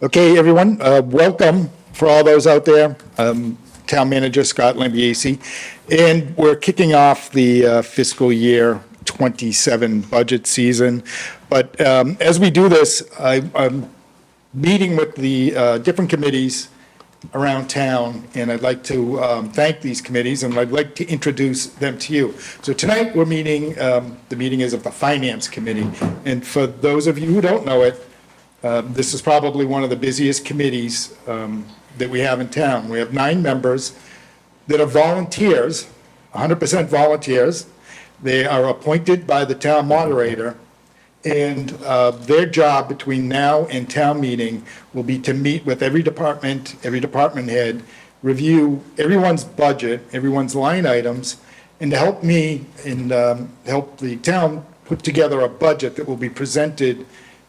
Okay, everyone, welcome for all those out there. Town Manager Scott Lambiase. And we're kicking off the fiscal year 27 budget season. But as we do this, I'm meeting with the different committees around town, and I'd like to thank these committees, and I'd like to introduce them to you. So tonight, we're meeting, the meeting is of the Finance Committee. And for those of you who don't know it, this is probably one of the busiest committees that we have in town. We have 9 members that are volunteers, 100% volunteers. They are appointed by the town moderator, and their job between now and town meeting will be to meet with every department head, review everyone's budget, everyone's line items, and to help me and help the town put together a budget that will be presented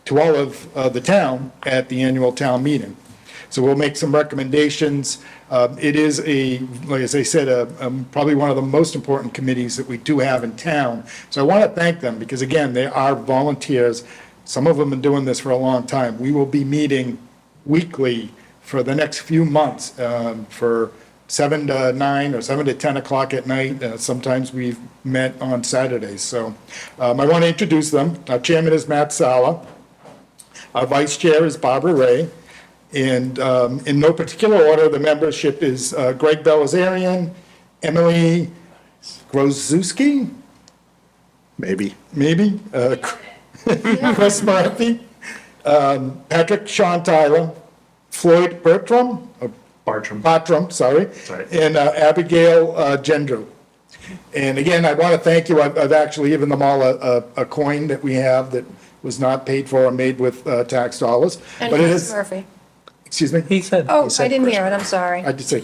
to all of the town at the annual town meeting. So we'll make some recommendations. It is like as I said, probably one of the most important committees that we do have in town. So I want to thank them because, again, they are volunteers. Some of them have been doing this for a long time. We will be meeting weekly for the next few months for 7 to 9 or 7 to 10 o'clock at night. Sometimes we've met on Saturdays. So I want to introduce them. Our chairman is Matt Sala. Our vice chair is Barbara Ray. And in no particular order, the membership is Greg Belazarian, Emily Grozewski, maybe, Chris Murphy, Patrick Sean Tyler, Floyd Bartram, sorry. And Abigail Gendrew. And again, I want to thank you. I've actually given them all a coin that we have that was not paid for or made with tax dollars. And but Chris Murphy. Excuse me? He said. Oh, I didn't hear it, I'm sorry. I did say.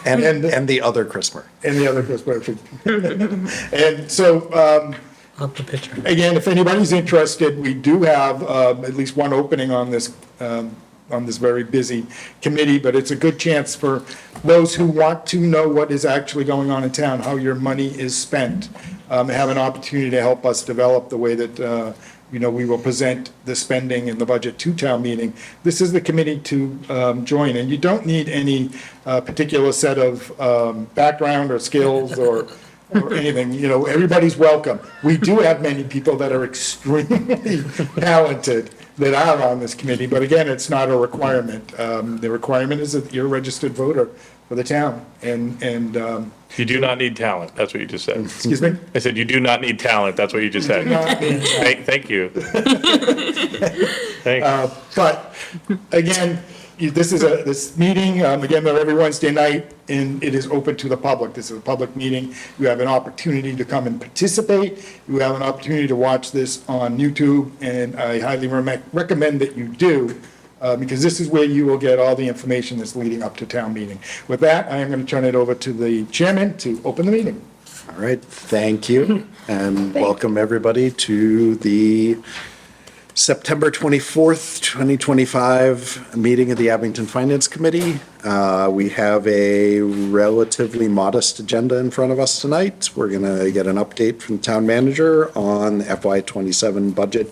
And the other Chris Murphy. And the other Chris Murphy. And so, Up the picture. again, if anybody's interested, we do have at least one opening on this very busy committee, but it's a good chance for those who want to know what is actually going on in town, how your money is spent, have an opportunity to help us develop the way that we will present the spending and the budget to town meeting. This is the committee to join, and you don't need any particular set of background or skills or anything. Everybody's welcome. We do have many people that are extremely talented that are on this committee, but again, it's not a requirement. The requirement is that you're a registered voter for the town, and You do not need talent, that's what you just said. excuse me? I said, you do not need talent, that's what you just said. Thank you. Thanks. But again, this meeting, again, they're every Wednesday night, and it is open to the public. This is a public meeting. You have an opportunity to come and participate. You have an opportunity to watch this on YouTube, and I highly recommend that you do, because this is where you will get all the information that's leading up to town meeting. With that, I am going to turn it over to the chairman to open the meeting. All right, thank you, and welcome everybody to the September 24th, 2025 meeting of the Abington Finance Committee. We have a relatively modest agenda in front of us tonight. We're going to get an update from the town manager on FY27 budget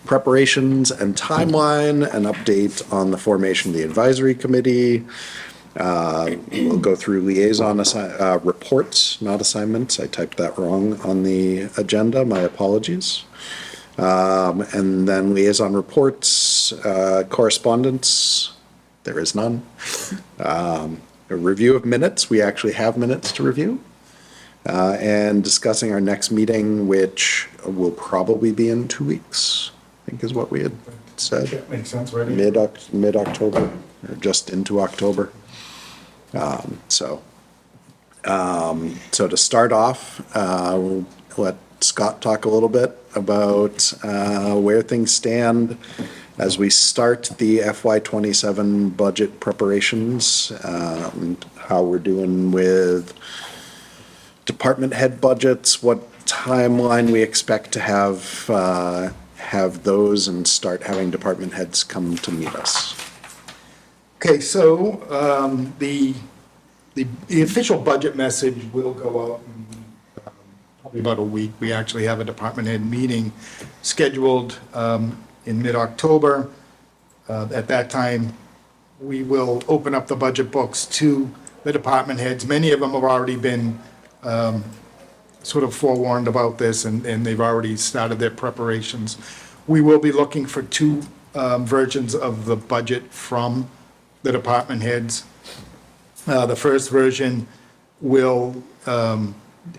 preparations and timeline, an update on the formation of the advisory committee. We'll go through liaison reports, not assignments. I typed that wrong on the agenda. My apologies. And then liaison reports, correspondence, there is none. A review of minutes, we actually have minutes to review. And discussing our next meeting, which will probably be in 2 weeks, I think is what we had said. That makes sense, right? Mid-October, or just into October. So to start off, we'll let Scott talk a little bit about where things stand as we start the FY27 budget preparations, how we're doing with department head budgets, what timeline we expect to have those and start having department heads come to meet us. Okay, so the official budget message will go out in probably about a week. We actually have a department head meeting scheduled in mid-October. At that time, we will open up the budget books to the department heads. Many of them have already been sort of forewarned about this, and they've already started their preparations. We will be looking for two versions of the budget from the department heads. The first version will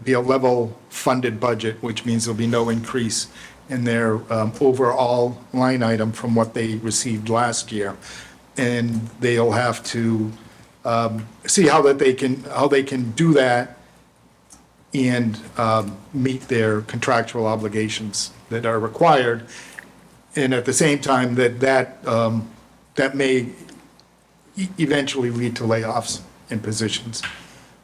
be a level funded budget, which means there'll be no increase in their overall line item from what they received last year. And they'll have to see how they can do that and meet their contractual obligations that are required. And at the same time, that may eventually lead to layoffs in positions.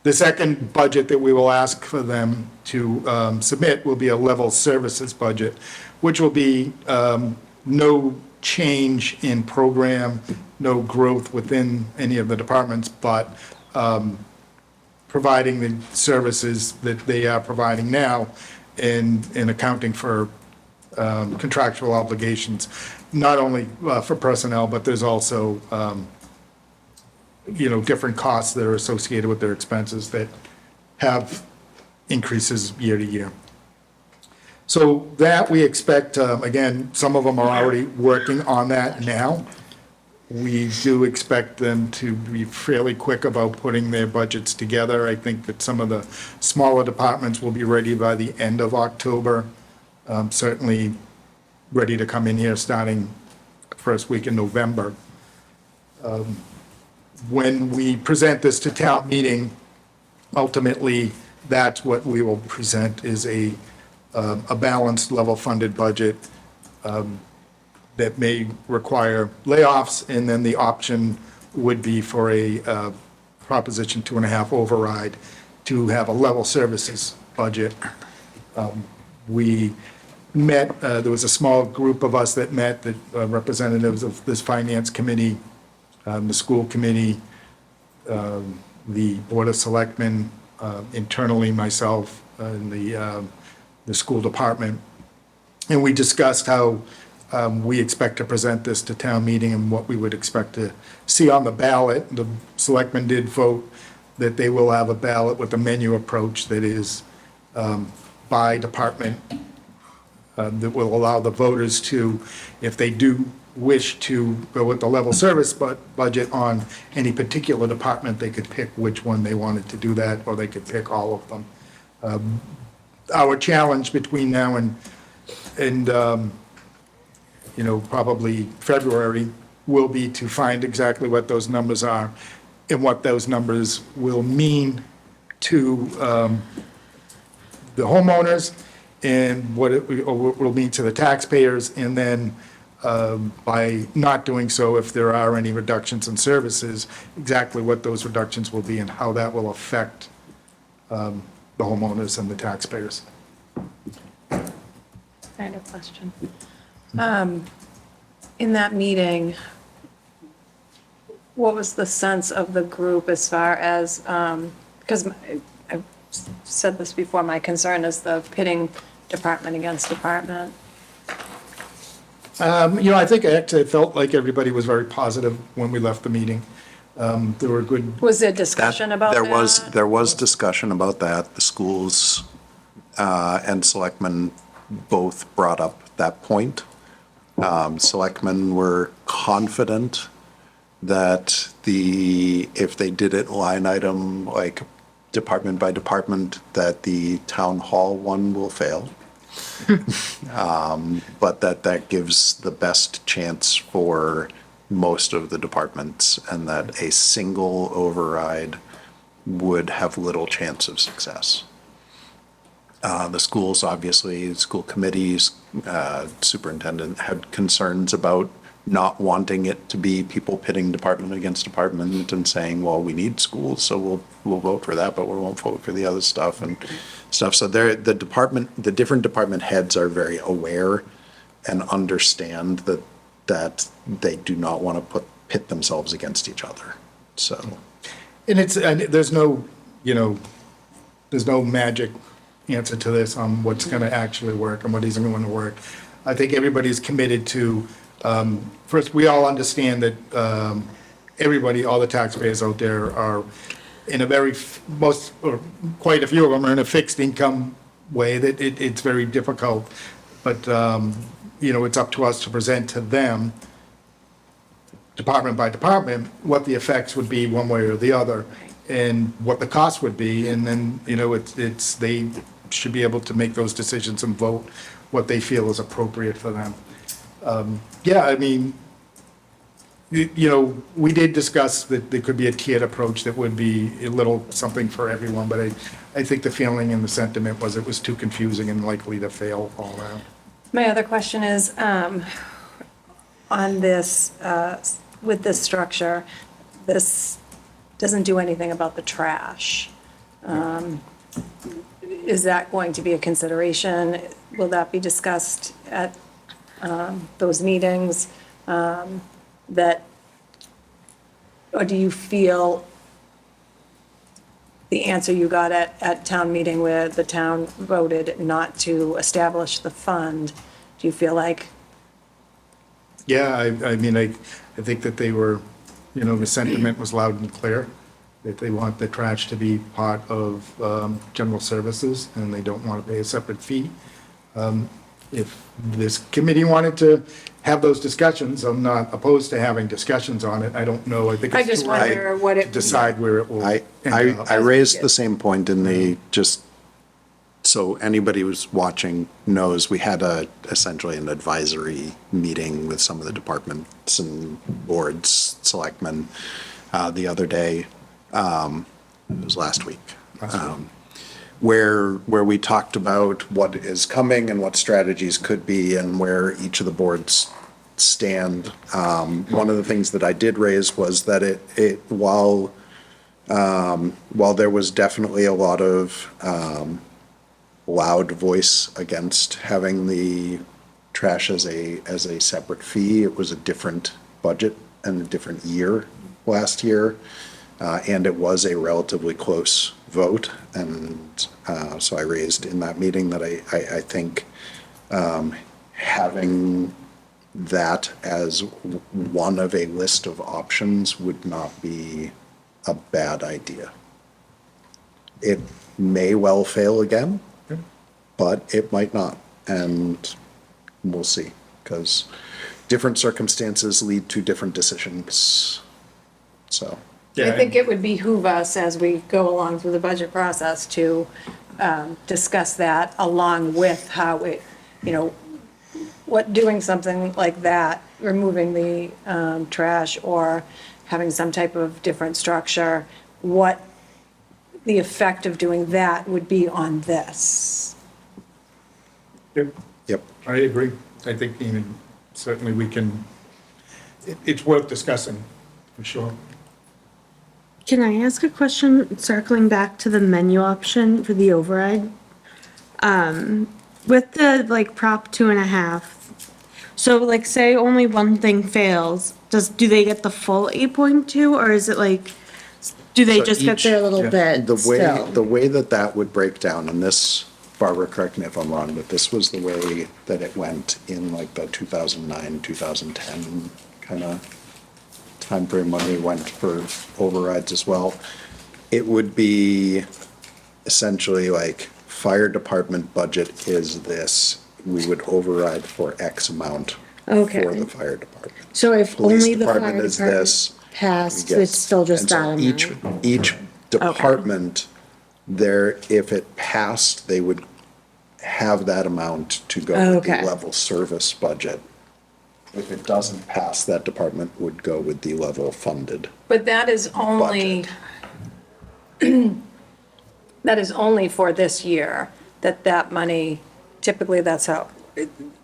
The second budget that we will ask for them to submit will be a level services budget, which will be no change in program, no growth within any of the departments, but providing the services that they are providing now and accounting for contractual obligations, not only for personnel, but there's also different costs that are associated with their expenses that have increases year to year. So that we expect, again, some of them are already working on that now. We do expect them to be fairly quick about putting their budgets together. I think that some of the smaller departments will be ready by the end of October, certainly ready to come in here starting first week in November. When we present this to town meeting, ultimately, that's what we will present, is a balanced level funded budget that may require layoffs, and then the option would be for a Proposition 2.5 override to have a level services budget. We met, there was a small group of us that met, that representatives of this finance committee, the school committee, the Board of Selectmen, internally myself, and the school department. And we discussed how we expect to present this to town meeting and what we would expect to see on the ballot. The selectmen did vote that they will have a ballot with a menu approach that is by department, that will allow the voters to, if they do wish to go with the level service budget on any particular department, they could pick which one they wanted to do that, or they could pick all of them. Our challenge between now and probably February will be to find exactly what those numbers are and what those numbers will mean to the homeowners and what it will mean to the taxpayers. And then by not doing so, if there are any reductions in services, exactly what those reductions will be and how that will affect the homeowners and the taxpayers. I had a question. In that meeting, what was the sense of the group as far as, because I've said this before, my concern is the pitting department against department. I think actually it felt like everybody was very positive when we left the meeting. There were good. Was there discussion about that? There was discussion about that. The schools and selectmen both brought up that point. Selectmen were confident that if they did it line item, like department by department, that the town hall one will fail. But that gives the best chance for most of the departments, and that a single override would have little chance of success. The schools, obviously, school committees, superintendent had concerns about not wanting it to be people pitting department against department and saying, well, we need schools, so we'll vote for that, but we won't vote for the other stuff and stuff. So the different department heads are very aware and understand that they do not want to pit themselves against each other. So, And there's no magic answer to this on what's going to actually work and what isn't going to work. I think everybody's committed to First, we all understand that everybody, all the taxpayers out there are in a very, most, or quite a few of them are in a fixed income way, that it's very difficult. But, it's up to us to present to them, department by department, what the effects would be one way or the other, and what the cost would be, and then, they should be able to make those decisions and vote what they feel is appropriate for them. Yeah, I mean, we did discuss that there could be a tiered approach that would be a little something for everyone, but I think the feeling and the sentiment was it was too confusing and likely to fail all around. My other question is, on this, with this structure, this doesn't do anything about the trash. Is that going to be a consideration? Will that be discussed at those meetings? That, or do you feel the answer you got at town meeting where the town voted not to establish the fund, do you feel like? Yeah, I mean, I think that they were, the sentiment was loud and clear, that they want the trash to be part of general services, and they don't want to pay a separate fee. If this committee wanted to have those discussions, I'm not opposed to having discussions on it. I don't know, I think I it's just too early wonder what to it. decide where it will I end up. raised the same point in the, just so anybody who's watching knows, we had essentially an advisory meeting with some of the departments and boards, selectmen, the other day. It was last week. Where we talked about what is coming and what strategies could be and where each of the boards stand. One of the things that I did raise was that while there was definitely a lot of loud voice against having the trash as a separate fee, it was a different budget and a different year last year. And it was a relatively close vote. And so I raised in that meeting that I think having that as one of a list of options would not be a bad idea. It may well fail again, but it might not. And we'll see, because different circumstances lead to different decisions. So. I think it would behoove us as we go along through the budget process to discuss that along with how it, what doing something like that, removing the trash or having some type of different structure, what the effect of doing that would be on this. Yep. I agree. I think, certainly we can, it's worth discussing, for sure. Can I ask a question, circling back to the menu option for the override? With the Prop 2.5, so say only one thing fails, do they get the full 8.2, or is it do they So just get each- their little bit The still? way that would break down, and this, Barbara, correct me if I'm wrong, but this was the way that it went in the 2009, 2010 kind of timeframe when we went for overrides as well. It would be essentially fire department budget is this, we would override for X amount Okay. for the fire department. So if Police only the fire department is department this, passed, Yes. it's still just And that so amount? Each department, if it passed, they would have that amount to go with the Okay. level service budget. If it doesn't pass, that department would go with the level funded But that is only, that is only for this year, that money, typically that's how,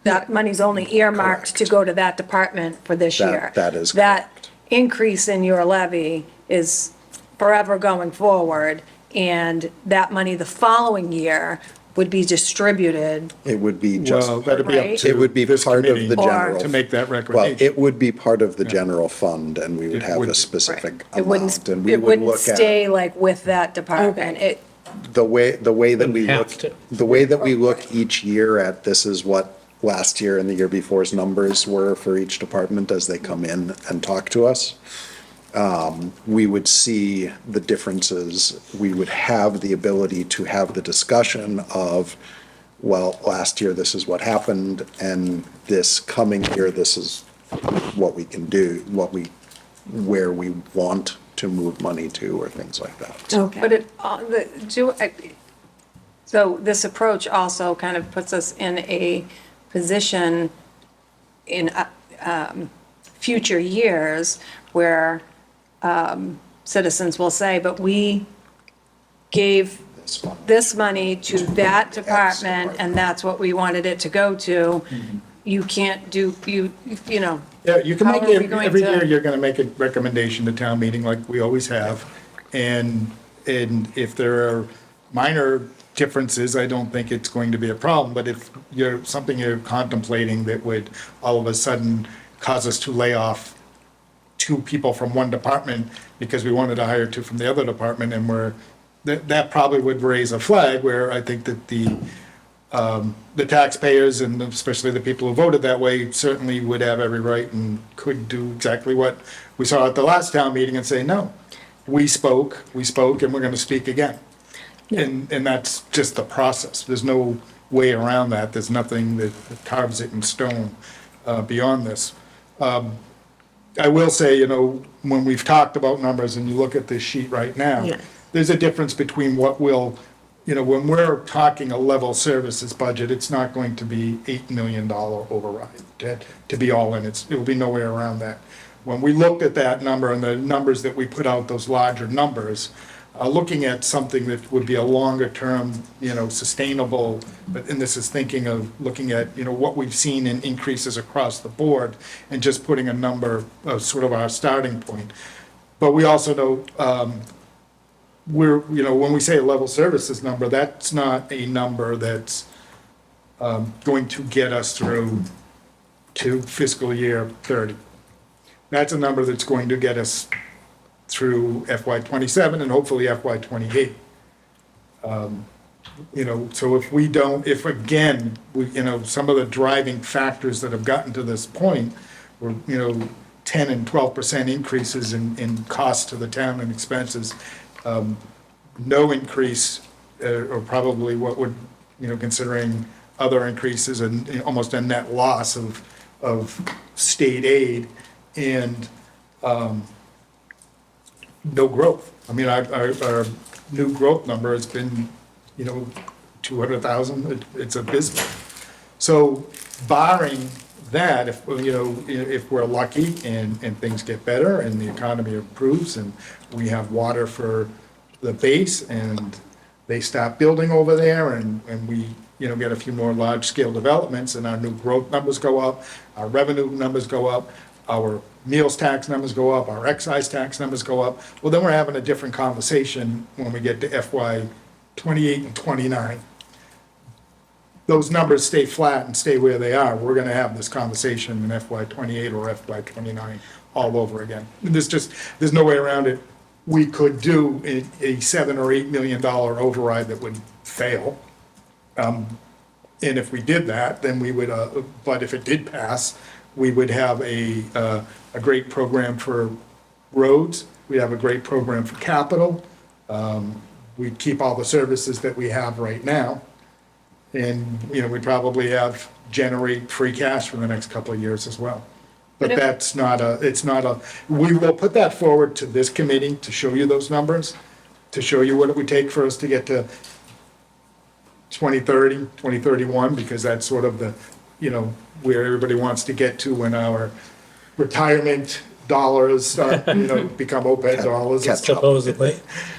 that money's only earmarked to go to that department for this That- year. that is That increase in your levy is forever going forward, and that money the following year would be distributed. It would be just, Well, that'd be up Right. to it would be this part of committee the Or- general. to make that Well, recommendation. it would be part of the general fund, and we would It have would a be. specific It wouldn't, amount, and we it would wouldn't look stay at with that department. Okay. It, the way that we Wouldn't have look, to. the way that we look each year at this is what last year and the year before's numbers were for each department as they come in and talk to us. We would see the differences. We would have the ability to have the discussion of, well, last year, this is what happened, and this coming year, this is what we can do, where we want to move money to, or things like that. Okay. But so this approach also kind of puts us in a position in future years where citizens will say, but we gave this money to that department, and that's what we wanted it to go to. You can't do, you know. Yeah, you can How make are we it, going every to- year, you're gonna make a recommendation to town meeting like we always have. And if there are minor differences, I don't think it's going to be a problem. But if something you're contemplating that would all of a sudden cause us to lay off 2 people from one department because we wanted to hire 2 from the other department, and that probably would raise a flag where I think that the taxpayers, and especially the people who voted that way, certainly would have every right and could do exactly what we saw at the last town meeting and say, no, we spoke, and we're gonna speak again. And that's just the process. There's no way around that. There's nothing that carves it in stone beyond this. I will say, when we've talked about numbers and you look at this sheet right now, Yeah. there's a difference between what when we're talking a level services budget, it's not going to be $8 million override to be all in. It'll be nowhere around that. When we looked at that number and the numbers that we put out, those larger numbers, looking at something that would be a longer term, sustainable, and this is thinking of looking at, what we've seen in increases across the board and just putting a number of sort of our starting point. But we also know, when we say a level services number, that's not a number that's going to get us through to fiscal year 30. That's a number that's going to get us through FY '27 and hopefully FY '28. So if again, some of the driving factors that have gotten to this point were, 10 and 12% increases in costs to the town and expenses, no increase, or probably what would, considering other increases and almost a net loss of state aid and no growth. I mean, our new growth number has been, 200,000. It's abysmal. So barring that, if we're lucky and things get better and the economy improves and we have water for the base and they stop building over there and we, get a few more large-scale developments and our new growth numbers go up, our revenue numbers go up, our meals tax numbers go up, our excise tax numbers go up, well, then we're having a different conversation when we get to FY '28 and '29. Those numbers stay flat and stay where they are, we're gonna have this conversation in FY '28 or FY '29 all over again. There's no way around it. We could do a $7 or $8 million override that would fail. And if we did that, then we would, but if it did pass, we would have a great program for roads, we'd have a great program for capital, we'd keep all the services that we have right now, and, we'd probably generate free cash for the next couple of years as well. But But if- we will put that forward to this committee to show you those numbers, to show you what it would take for us to get to 2030, 2031, because that's sort of the, where everybody wants to get to when our retirement dollars start, become OPEB dollars. Catch up. Supposedly.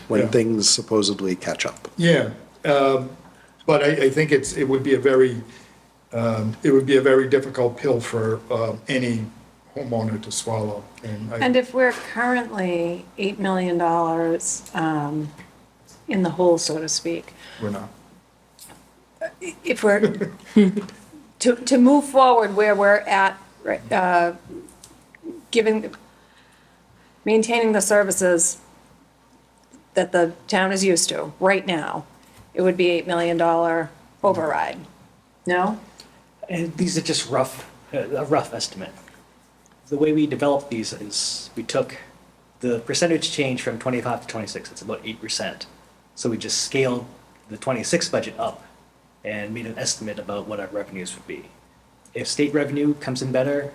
When Yeah. things supposedly catch up. Yeah, but I think it would be a very difficult pill for any homeowner to swallow. And if we're currently $8 million in the hole, so to speak, We're not. if we're, to move forward where we're at, right, maintaining the services that the town is used to right now, it would be $8 million override. No? And these are just a rough estimate. The way we developed these is we took the percentage change from 25 to 26, it's about 8%. So we just scaled the 26 budget up and made an estimate about what our revenues would be. If state revenue comes in better,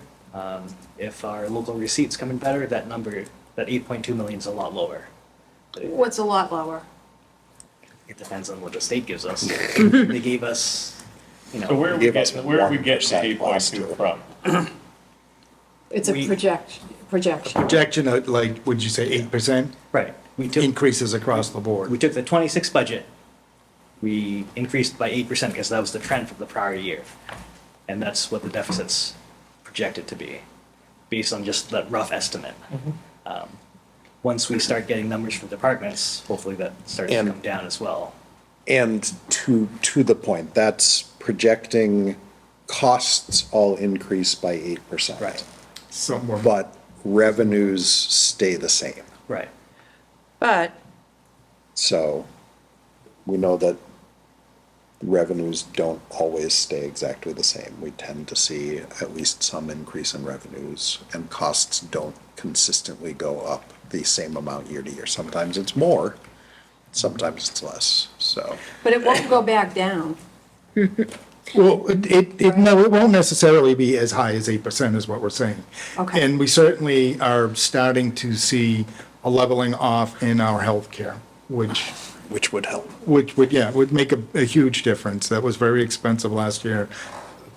if our local receipts come in better, that number, that 8.2 million is a lot lower. What's a lot lower? It depends on what the state gives us. They gave us, you So know, where are we Give us getting, where are we getting 1% last 8.2 year. from? It's a We- projection. Projection of like, would you say 8% right, we took increases across the board? we took the 26 budget, we increased by 8% because that was the trend from the prior year. And that's what the deficit's projected to be, based on just that rough estimate. Once we start getting numbers from departments, hopefully that starts to And- come down as well. And to the point, that's projecting costs all increase by 8%. Right, Somewhere. But revenues stay the same. right. But So we know that revenues don't always stay exactly the same. We tend to see at least some increase in revenues, and costs don't consistently go up the same amount year to year. Sometimes it's more, sometimes it's less, so. But it won't go back down. Well, no, it won't necessarily be as high as 8% is what we're saying. Okay. And we certainly are starting to see a leveling off in our healthcare, Which would help. which would make a huge difference. That was very expensive last year.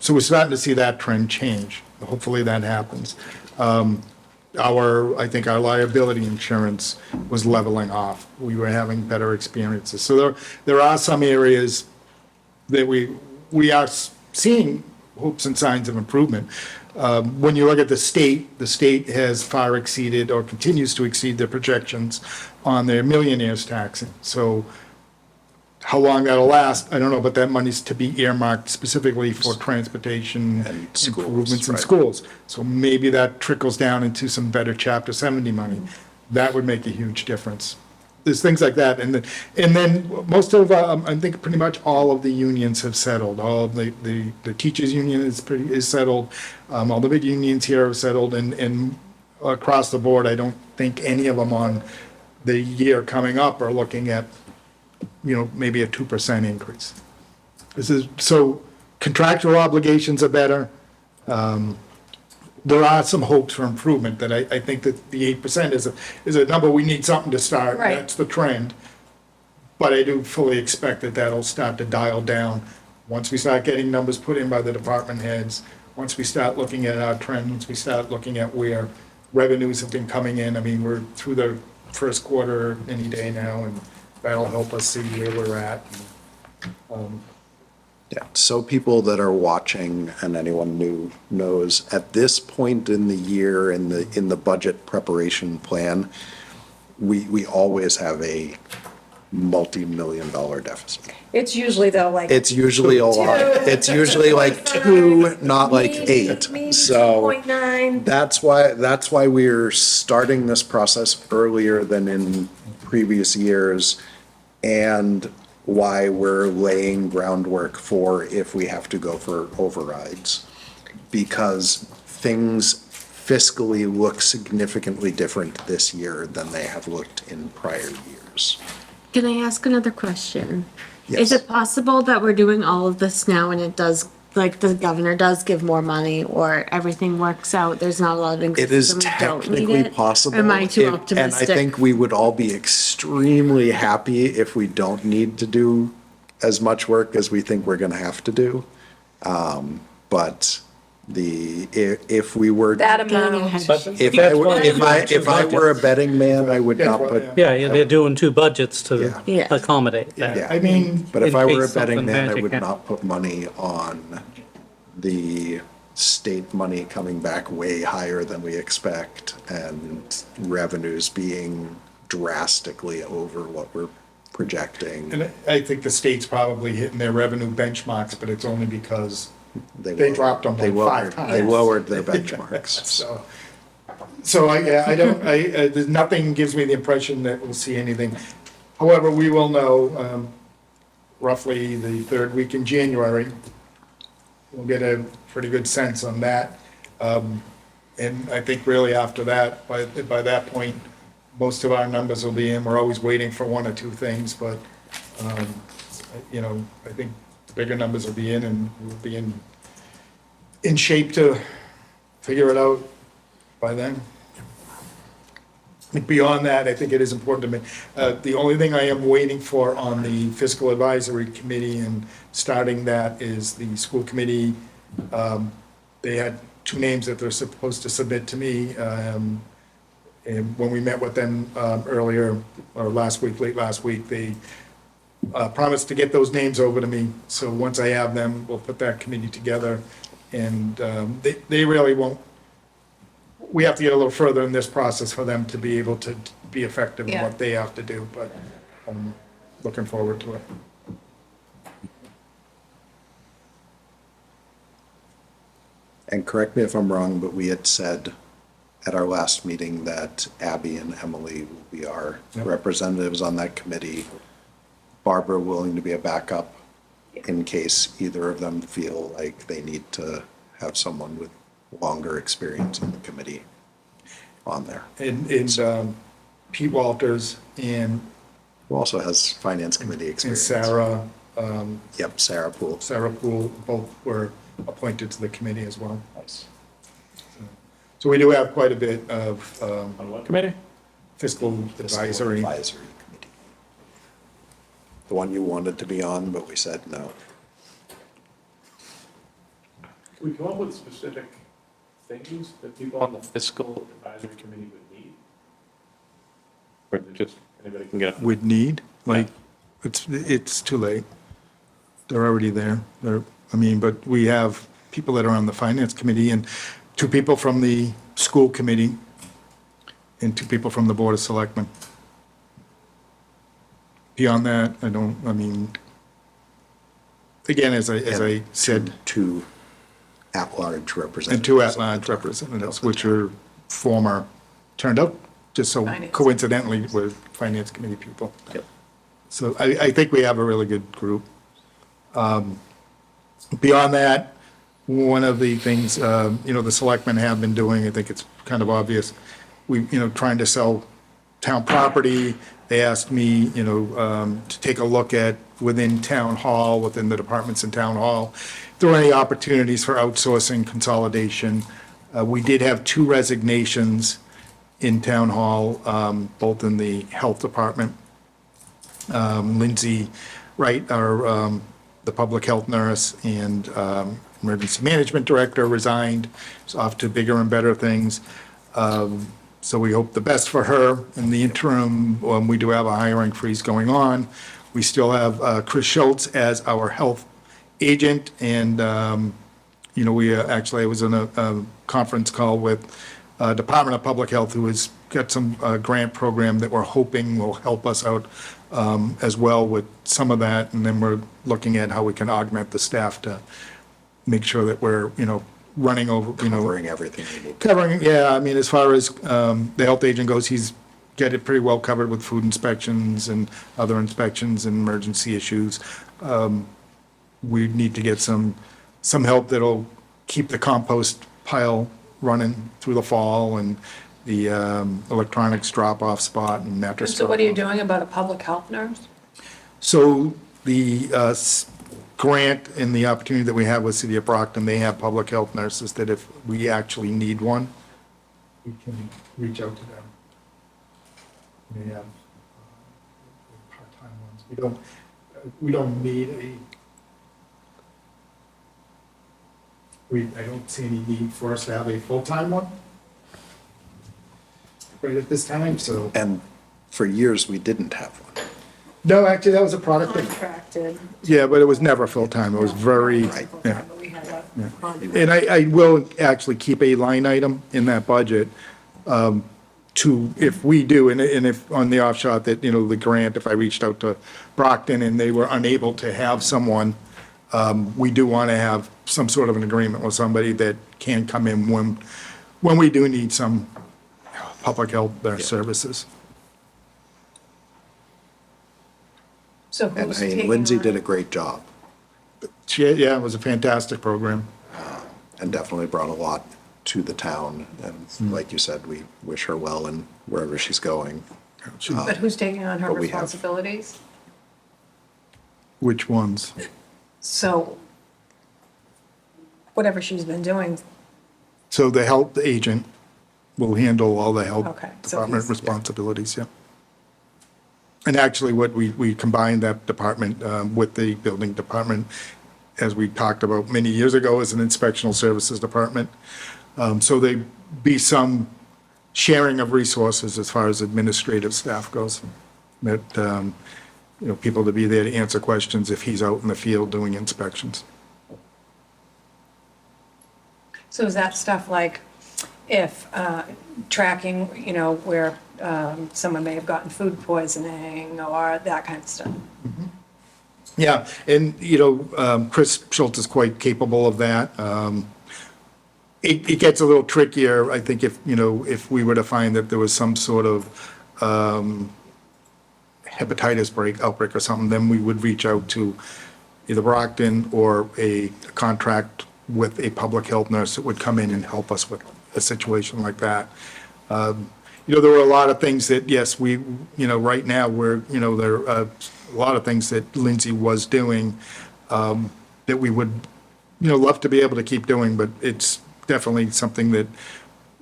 So we're starting to see that trend change. Hopefully that happens. I think our liability insurance was leveling off. We were having better experiences. So there are some areas that we are seeing hopes and signs of improvement. When you look at the state has far exceeded or continues to exceed their projections on their millionaires taxing. So how long that'll last, I don't know, but that money's to be earmarked specifically for transportation And schools, improvements in right. schools. So maybe that trickles down into some better Chapter 70 money. That would make a huge difference. There's things like that. And then most of, I think pretty much all of the unions have settled. All of the teachers' union is settled. All the big unions here have settled. And across the board, I don't think any of them on the year coming up are looking at, maybe a 2% increase. So contractual obligations are better. There are some hopes for improvement that I think that the 8% is a number we need something to start. Right. That's the trend. But I do fully expect that that'll start to dial down once we start getting numbers put in by the department heads, once we start looking at our trends, once we start looking at where revenues have been coming in. I mean, we're through the first quarter any day now, and that'll help us see where we're at. Yeah, so people that are watching and anyone new knows, at this point in the year, in the budget preparation plan, we always have a multi-million-dollar deficit. It's usually though, like. It's usually a lot. It's usually like 2, not like 8. So 2.9. that's why we're starting this process earlier than in previous years, and why we're laying groundwork for if we have to go for overrides. Because things fiscally look significantly different this year than they have looked in prior years. Can I ask another question? Yes. Is it possible that we're doing all of this now and it does, like, the governor does give more money, or everything works out, there's not a lot of It increases is and we don't need technically it? possible. Or am I too And I optimistic? think we would all be extremely happy if we don't need to do as much work as we think we're gonna have to do. But if we were. That Getting amount. ahead. But If I were a betting man, I would not put, Yeah, they're doing 2 budgets to Yeah. Yeah. accommodate that. yeah. I mean, But if in I were a case betting something man, I magic would happens. not put money on the state money coming back way higher than we expect and revenues being drastically over what we're projecting. and I think the state's probably hitting their revenue benchmarks, but it's only because they dropped them They like 5 lowered- They times. lowered their benchmarks. So there's nothing gives me the impression that we'll see anything. However, we will know roughly the third week in January. we'll get a pretty good sense on that. And I think really after that, by that point, most of our numbers will be in. We're always waiting for one or two things, but, I think the bigger numbers will be in, and we'll be in shape to figure it out by then. Beyond that, I think it is important to me. The only thing I am waiting for on the fiscal advisory committee and starting that is the school committee. They had two names that they're supposed to submit to me. And when we met with them earlier, or late last week, they promised to get those names over to me. So once I have them, we'll put that committee together. And they really won't, we have to get a little further in this process for them to be able to be effective in Yeah. what they have to do, but I'm looking forward to it. And correct me if I'm wrong, but we had said at our last meeting that Abby and Emily will be our Yep. representatives on that committee. Barbara willing to be a backup in case either of them feel like they need to have someone with longer experience on the committee on there. And Pete Walters and Who also has finance committee experience. Sarah, Yep, Sarah Poole. Sarah Poole, both were appointed to the committee as well. Nice. So we do have quite a bit of On what committee? fiscal advisory. Advisory committee. The one you wanted to be on, but we said no. Can we come up with specific things that people on the fiscal advisory committee would need? Or is it just anybody can get? Would need, like, it's too late. They're already there. But we have people that are on the finance committee and two people from the school committee and two people from the board of selectmen. Beyond that, again, as I said, Two at-large representatives. and two at-large representatives, which are turned out just so Finance. coincidentally with finance committee people. Yep. So I think we have a really good group. Beyond that, one of the things, the selectmen have been doing, I think it's kind of obvious, trying to sell town property. They asked me, to take a look at within town hall, within the departments in town hall, if there were any opportunities for outsourcing consolidation. We did have two resignations in town hall, both in the health department. Lindsay Wright, the public health nurse and emergency management director resigned. She's off to bigger and better things. So we hope the best for her. In the interim, we do have a hiring freeze going on. We still have Chris Schultz as our health agent. And, I was in a conference call with Department of Public Health, who has got some grant program that we're hoping will help us out as well with some of that. And then we're looking at how we can augment the staff to make sure that we're, running over, Covering everything we need. covering, yeah, as far as the health agent goes, he's got it pretty well covered with food inspections and other inspections and emergency issues. We need to get some help that'll keep the compost pile running through the fall and the electronics drop-off spot and mattress. So what are you drop-off. doing about a public health nurse? So the grant and the opportunity that we have with City of Brockton, they have public health nurses that if we actually need one, we can reach out to them. They have part-time ones. We don't need I don't see any need for us to have a full-time one right at this time, so. And for years, we didn't have one. No, actually, that was a product of, Contracted. yeah, but it was never full-time. It was very, yeah. But we had a contract. And I will actually keep a line item in that budget to, if we do, and if, on the off shot that, the grant, if I reached out to Brockton and they were unable to have someone, we do want to have some sort of an agreement with somebody that can come in when we do need some public health services. So And who's taking Lindsay on- did a great job. Yeah, it was a fantastic program. and definitely brought a lot to the town. And like you said, we wish her well in wherever she's going. But who's taking on her But we have- responsibilities? Which ones? So whatever she's been doing, So the health agent will handle all the health Okay, so department he's- responsibilities, yeah. And actually, what we combined that department with the building department, as we talked about many years ago, as an inspectional services department. So there be some sharing of resources as far as administrative staff goes. That, people to be there to answer questions if he's out in the field doing inspections. so is that stuff like if tracking, where someone may have gotten food poisoning or that kind of stuff? Yeah, and, Chris Schultz is quite capable of that. It gets a little trickier, I think, if we were to find that there was some sort of hepatitis outbreak or something, then we would reach out to either Brockton or a contract with a public health nurse that would come in and help us with a situation like that. There were a lot of things that, yes, right now, there are a lot of things that Lindsay was doing that we would, love to be able to keep doing, but it's definitely something that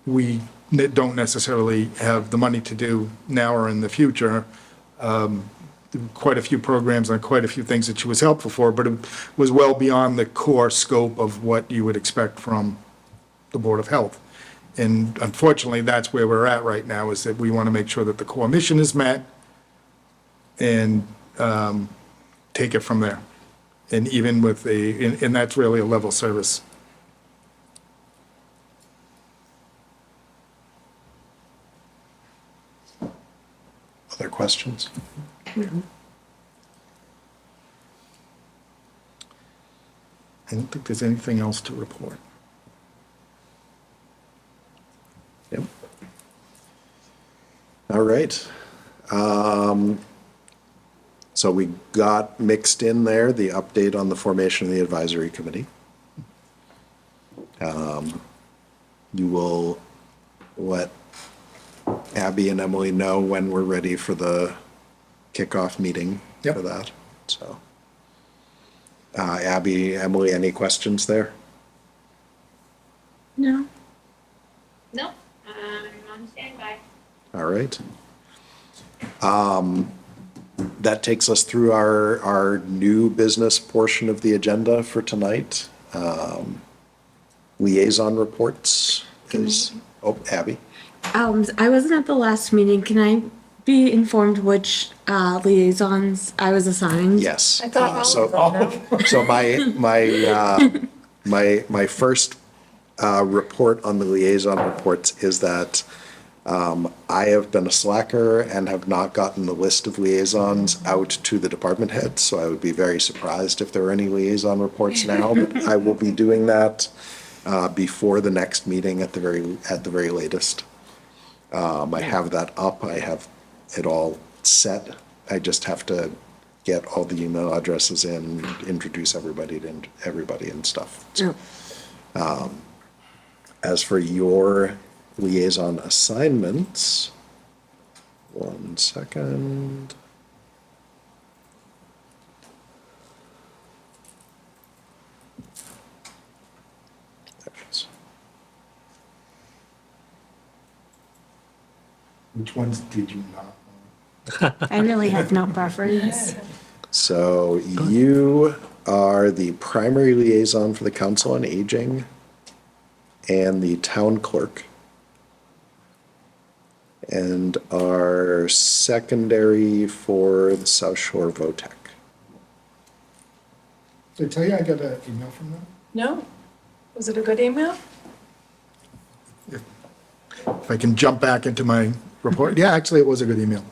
we don't necessarily have the money to do now or in the future. Quite a few programs and quite a few things that she was helpful for, but it was well beyond the core scope of what you would expect from the Board of Health. And unfortunately, that's where we're at right now, is that we want to make sure that the core mission is met and take it from there. And even with and that's really a level service. Other questions? I don't think there's anything else to report. Yep. All right. So we got mixed in there, the update on the formation of the advisory committee. You will let Abby and Emily know when we're ready for the kickoff meeting Yep. for that, so. Abby, Emily, any questions there? No? Nope, I'm on standby. All right. That takes us through our new business portion of the agenda for tonight. Liaison reports is, Abby? I wasn't at the last meeting. Can I be informed which liaisons I was assigned? Yes. I thought all So- of them, no? So my first report on the liaison reports is that I have been a slacker and have not gotten the list of liaisons out to the department heads, so I would be very surprised if there are any liaison reports now, but I will be doing that before the next meeting at the very latest. I have that up, I have it all set, I just have to get all the email addresses in, introduce everybody and stuff. Oh. As for your liaison assignments, one second. There it is. Which ones did you not? I really have no preference. So you are the primary liaison for the Council on Aging and the town clerk, and are secondary for the South Shore VOTEC. Did I tell you I got an email from them? No? Was it a good email? If I can jump back into my report, yeah, actually, it was a good email.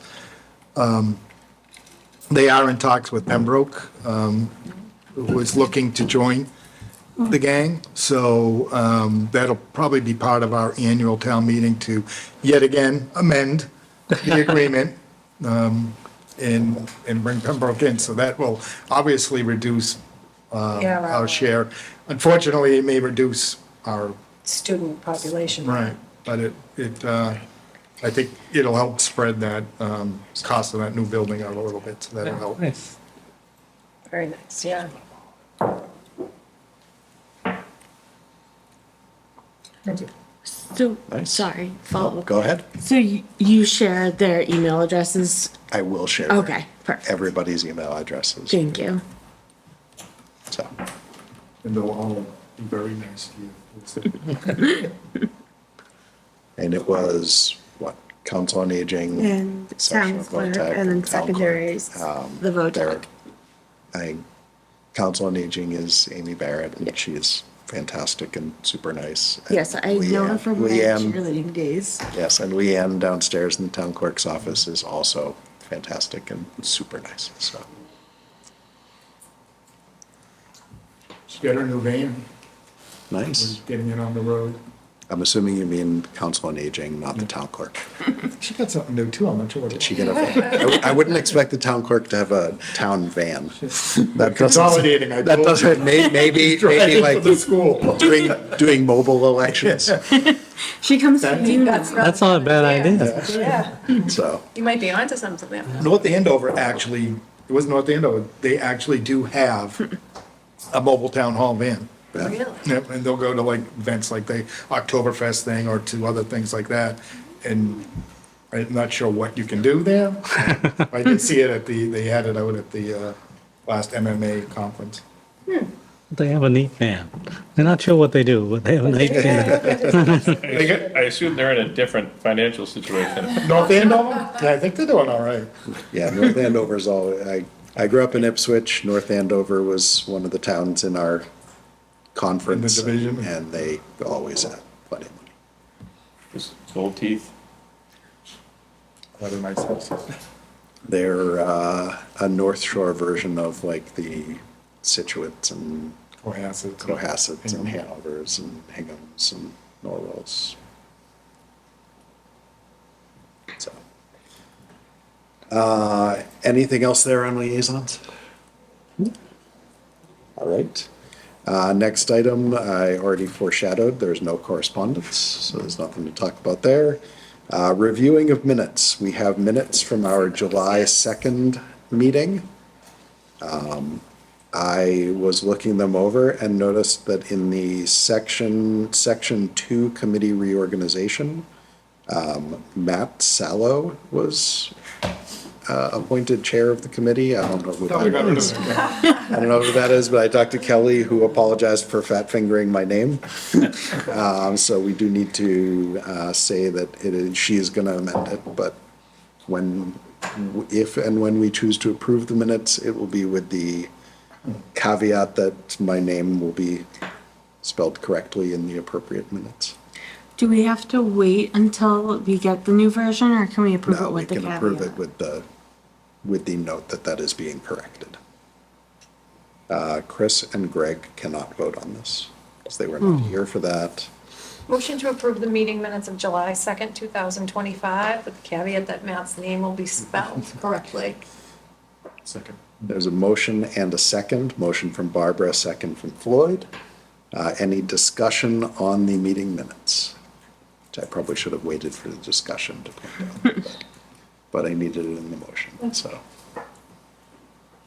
They are in talks with Pembroke, who is looking to join the gang. So that'll probably be part of our annual town meeting to yet again amend the agreement and bring Pembroke in. So that will obviously reduce Yeah, right, our right. share. Unfortunately, it may reduce our, Student population. right, but I think it'll help spread that cost of that new building out a little bit, so that'll help. Nice. Very nice, yeah. So, Nice. sorry, Oh, follow. go ahead. So you share their email addresses? I will share Okay, perfect. everybody's email addresses. Thank you. So, And they'll all be very nice to you. and it was, what, Council on Aging? And section town of clerk, VOTAC, and then town clerk. secondaries, the There- VOTAC. I, Council on Aging is Amy Barrett, and she is fantastic and super nice. And Yes, I know her from my Leanne- cheerleading days. Yes, and Leanne downstairs in the town clerk's office is also fantastic and super nice, so. She got her new van, Nice. we're getting it on the road. I'm assuming you mean Council on Aging, not the town clerk. She got something new too, I'm not sure what it Did is. she get a van? I wouldn't expect the town clerk to have a town van. That doesn't- Consolidating, I That told doesn't, maybe Driving like to the school. doing mobile elections, She comes to you. That's not a bad idea. Yeah, so. you might be onto something there. North Andover actually, it was North Andover, they actually do have a mobile town hall van. yeah. Really? Yep, and they'll go to like events like the Oktoberfest thing or to other things like that. And I'm not sure what you can do there. I did see it they had it out at the last MMA conference. They have a neat van. They're not sure what they do, but they have a neat van. I assume they're in a different financial situation. North Andover? Yeah, I think they're doing all right. Yeah, North Andover's all, I grew up in Ipswich. North Andover was one of the towns in our conference. In the division. And they always had plenty of money. Just gold teeth. What a nice house. They're a North Shore version of like the Situates and Cohasset. Cohassets and Hanovers and Hinghams and Norwells. So. Anything else there on liaisons? All right. Next item, I already foreshadowed, there's no correspondence, so there's nothing to talk about there. Reviewing of minutes, we have minutes from our July 2nd meeting. I was looking them over and noticed that in the section 2 committee reorganization, Matt Sallow was appointed chair of the committee. I don't know who Thought we got that rid is. of it. I don't know who that is, but I talked to Kelly, who apologized for fat fingering my name. So we do need to say that she is going to amend it, but if and when we choose to approve the minutes, it will be with the caveat that my name will be spelled correctly in the appropriate minutes. Do we have to wait until we get the new version, or can we approve No, it we with the can caveat? approve it with the note that that is being corrected. Chris and Greg cannot vote on this, because they were not here for that. Motion to approve the meeting minutes of July 2nd, 2025, with the caveat that Matt's name will be spelled correctly. Second. There's a motion and a second. Motion from Barbara, second from Floyd. Any discussion on the meeting minutes? Which I probably should have waited for the discussion to point out. But I needed it in the motion, so.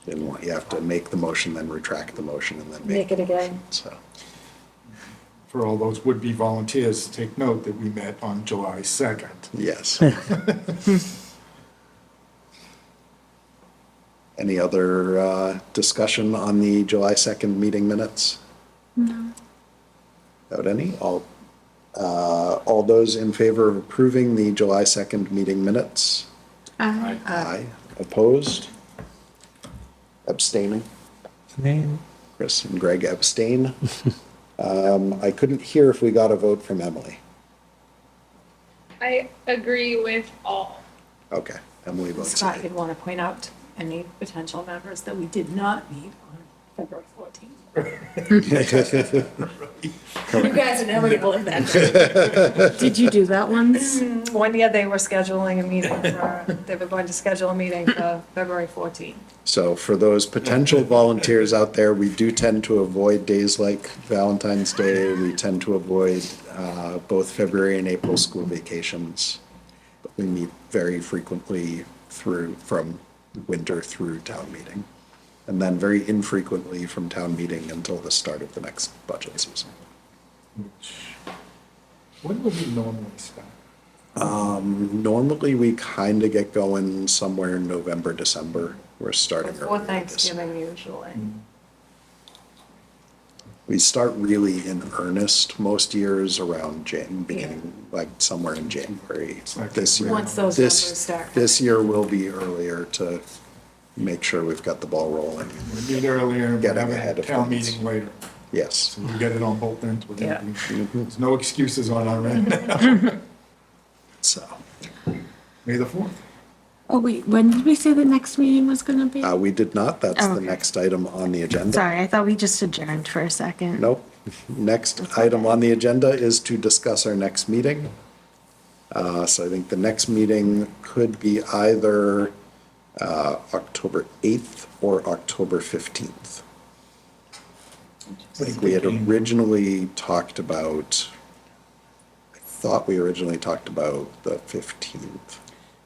Didn't want, you have to make the motion, then retract the motion, and then Make it again. So, For all those would-be volunteers, take note that we met on July 2nd. yes. Any other discussion on the July 2nd meeting minutes? No. Without any? All those in favor of approving the July 2nd meeting minutes? Aye. Opposed? Abstaining? Name? Chris and Greg abstain. I couldn't hear if we got a vote from Emily. I agree with all. Okay, Emily votes Scott, aye. you'd want to point out to any potential members that we did not meet on February 14th. You guys are never gonna believe that. Did you do that once? One year they were scheduling a meeting they were going to schedule a meeting for February 14th. So for those potential volunteers out there, we do tend to avoid days like Valentine's Day. We tend to avoid both February and April school vacations. But we meet very frequently from winter through town meeting. And then very infrequently from town meeting until the start of the next budget season. When would we normally start? Normally, we kind of get going somewhere in November, December. We're starting Before early. Thanksgiving usually. We start really in earnest most years around beginning, like somewhere in January. This year, Once those this- numbers start. This year will be earlier to make sure we've got the ball rolling. We meet earlier, we Getting have ahead a of town things. meeting later. Yes. So we get it on both ends. We're gonna Yeah. be- There's no excuses on our end. So, May the 4th. Oh, wait, when did we say the next meeting was gonna be? we did not. That's Oh, the okay. next item on the agenda. Sorry, I thought we just adjourned for a second. Nope. Next item on the agenda is to discuss our next meeting. So I think the next meeting could be either October 8th or October 15th. I think we had originally talked about, I thought we originally talked about the 15th.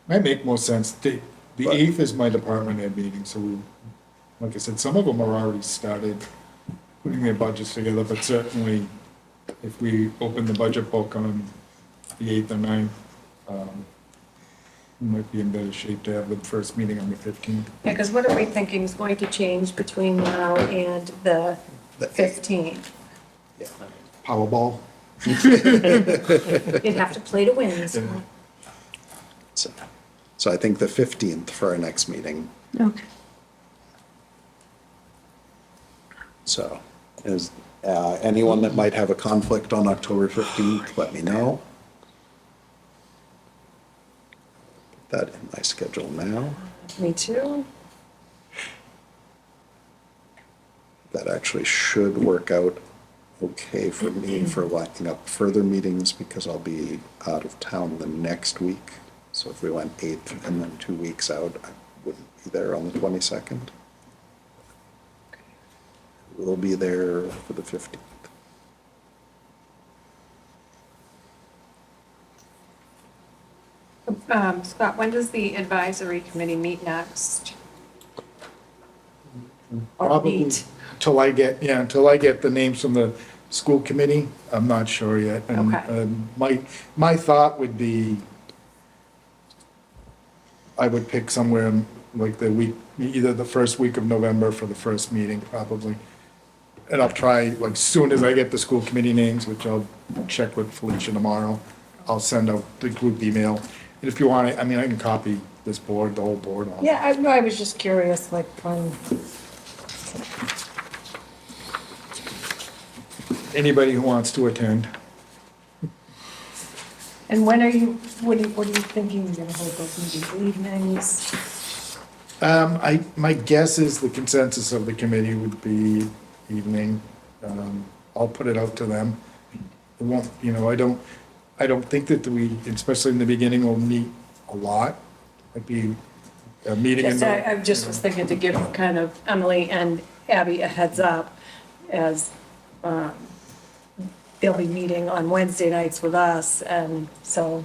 Might make more sense. The But- 8th is my department head meeting, so we, like I said, some of them are already started putting their budgets together, but certainly if we open the budget book on the 8th or 9th, we might be in better shape to have the first meeting on the 15th. Yeah, because what are we thinking is going to change between now and the The 15th? Powerball. You'd have to play to win, so. So I think the 15th for our next meeting. Okay. So is anyone that might have a conflict on October 15th, let me know. Put that in my schedule now. Me too. That actually should work out okay for me for lining up further meetings because I'll be out of town the next week. So if we went 8th and then 2 weeks out, I wouldn't be there on the 22nd. We'll be there for the 15th. Scott, when does the advisory committee meet next? Or Probably meet? until I get the names from the school committee, I'm not sure yet. And, Okay. my thought would be, I would pick somewhere in, like the week, either the first week of November for the first meeting, probably. And I'll try, like, soon as I get the school committee names, which I'll check with Felicia tomorrow, I'll send out the group email. And if you want, I mean, I can copy this board, the whole board on. Yeah, I was just curious, like, when, Anybody who wants to attend. and when are you, what are you thinking you're gonna hold those meetings, evenings? My guess is the consensus of the committee would be evening. I'll put it out to them. It won't, I don't think that we, especially in the beginning, will meet a lot. Might be a meeting in Just, the. I just was thinking to give kind of Emily and Abby a heads up as, they'll be meeting on Wednesday nights with us, and so,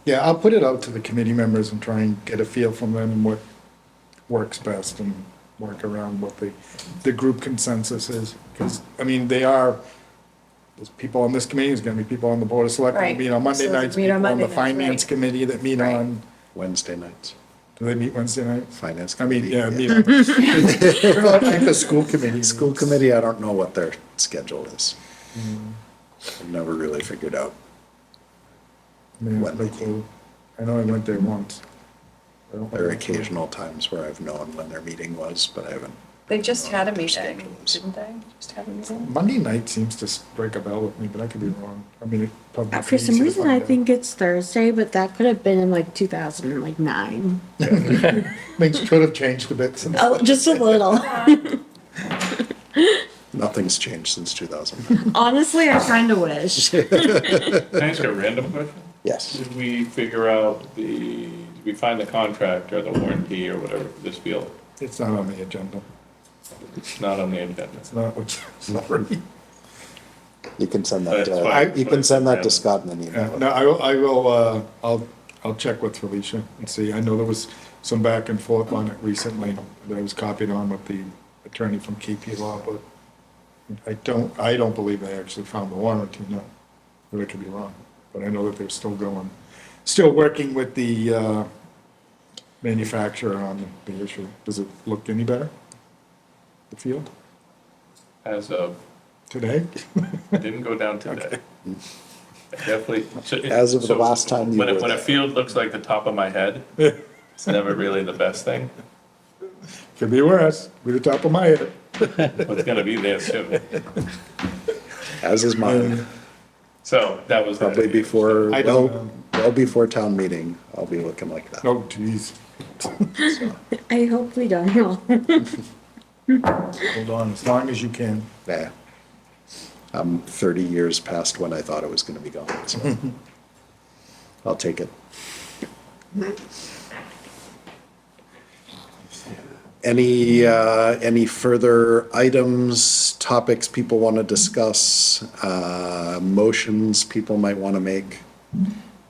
Yeah, I'll put it out to the committee members and try and get a feel from them and what works best and work around what the group consensus is. Because, I mean, there's people on this committee, there's gonna be people on the board of selectmen, Right. meet on Monday So nights, meet on people on Monday the nights, finance right. committee that meet Right. on, Wednesday nights, do they meet Wednesday nights? finance I mean, committee. yeah, meet on. I think the school committee. School meets. committee, I don't know what their schedule is. I've never really figured out. I mean, When they like, I know I went there once. I don't There are know. occasional times where I've known when their meeting was, but I haven't. they just had a Their meeting, schedules. didn't they? Just had a meeting? Monday night seems to break a bell with me, but I could be wrong. I mean, it probably. For some easy to reason, find I out. think it's Thursday, but that could have been in like 2009. Things could have changed a bit since. Oh, just a little. Nothing's changed since 2009. Honestly, I kind of wish. Can I ask a random question? Yes. Did we figure out did we find the contract or the warranty or whatever for this field? It's not on the agenda. It's not on the agenda. It's not, sorry. You can send that, That's fine. you can send that to Scott in an email. No, I'll check with Felicia and see. I know there was some back and forth on it recently that I was copied on with the attorney from KP Law, but I don't believe they actually found the warranty, no. But I could be wrong. But I know that they're still working with the manufacturer on the issue. Does it look any better? The field As of, today? didn't go down today. Definitely. As of the last time you When were a there. field looks like the top of my head, it's never really the best thing, Could be worse. Be the top of my head. but it's gonna be there soon. As is mine. So that was. Probably before, I don't well before town meeting, I'll be looking like that. Oh, geez. I hope we don't. Hold on, as long as you can. Yeah. I'm 30 years past when I thought it was gonna be gone, so I'll take it. Any further items, topics people want to discuss, motions people might want to make?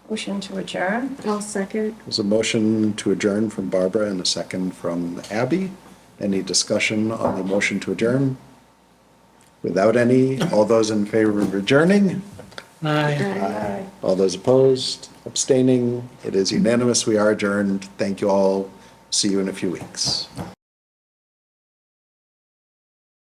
Motion to adjourn? I'll second. There's a motion to adjourn from Barbara and a second from Abby. Any discussion on the motion to adjourn? Without any, all those in favor of adjourning? Aye. All those opposed, abstaining? It is unanimous. We are adjourned. Thank you all. See you in a few weeks.